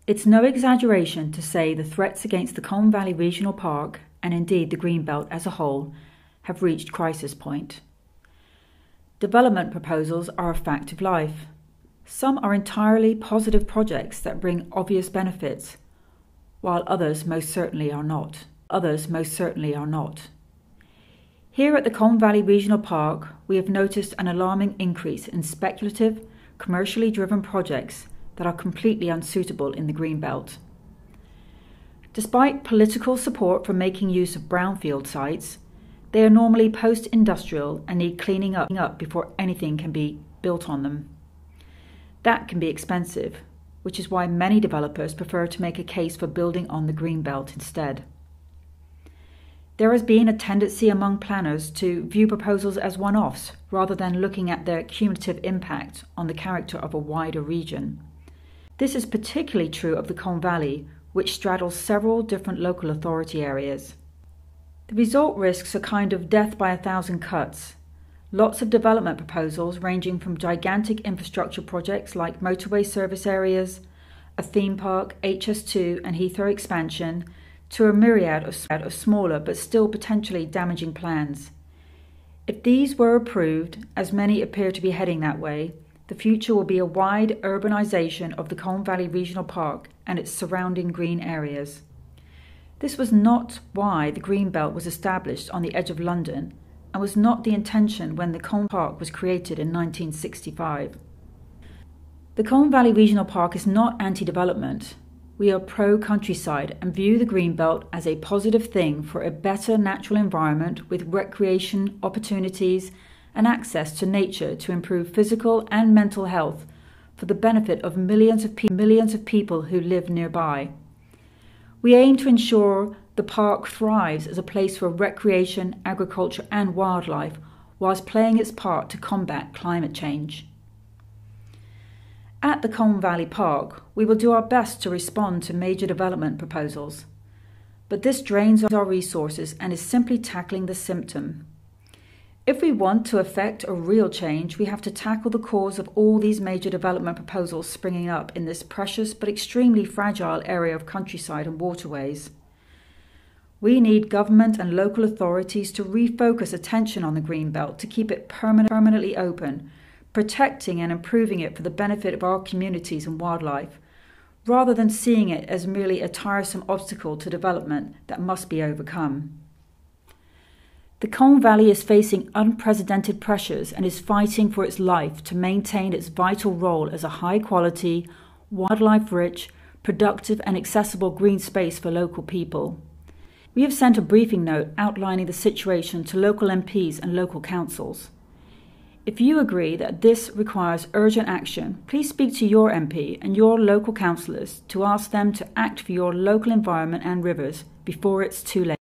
It's no exaggeration to say the threats against the Colne Valley Regional Park, and indeed the Greenbelt as a whole, have reached crisis point. Development proposals are a fact of life. Some are entirely positive projects that bring obvious benefits, while others most certainly are not. Here at the Colne Valley Regional Park, we have noticed an alarming increase in speculative, commercially driven projects that are completely unsuitable in the Greenbelt. Despite political support for making use of brownfield sites, they are normally post-industrial and need cleaning up before anything can be built on them. That can be expensive, which is why many developers prefer to make a case for building on the Greenbelt instead. There has been a tendency among planners to view proposals as one-offs rather than looking at their cumulative impact on the character of a wider region. This is particularly true of the Colne Valley, which straddles several different local authority areas. The result risks a kind of death by 1,000 cuts. Lots of development proposals ranging from gigantic infrastructure projects like motorway service areas, a theme park, HS2 and Heathrow expansion, to a myriad of smaller but still potentially damaging plans. If these were approved, as many appear to be heading that way, the future will be a wide urbanisation of the Colne Valley Regional Park and its surrounding green areas. This was not why the Greenbelt was established on the edge of London, and was not the intention when the Colne Park was created in 1965. The Colne Valley Regional Park is not anti-development. We are pro-countryside and view the Greenbelt as a positive thing for a better natural environment with recreation opportunities and access to nature to improve physical and mental health for the benefit of millions of people who live nearby. We aim to ensure the park thrives as a place for recreation, agriculture and wildlife, whilst playing its part to combat climate change. At the Colne Valley Park, we will do our best to respond to major development proposals, but this drains our resources and is simply tackling the symptom. If we want to effect a real change, we have to tackle the cause of all these major development proposals springing up in this precious but extremely fragile area of countryside and waterways. We need government and local authorities to refocus attention on the Greenbelt to keep it permanently open, protecting and improving it for the benefit of our communities and wildlife, rather than seeing it as merely a tiresome obstacle to development that must be overcome. The Colne Valley is facing unprecedented pressures and is fighting for its life to maintain its vital role as a high-quality, wildlife-rich, productive and accessible green space for local people. We have sent a briefing note outlining the situation to local MPs and local councils. If you agree that this requires urgent action, please speak to your MP and your local councillors to ask them to act for your local environment and rivers before it's too late.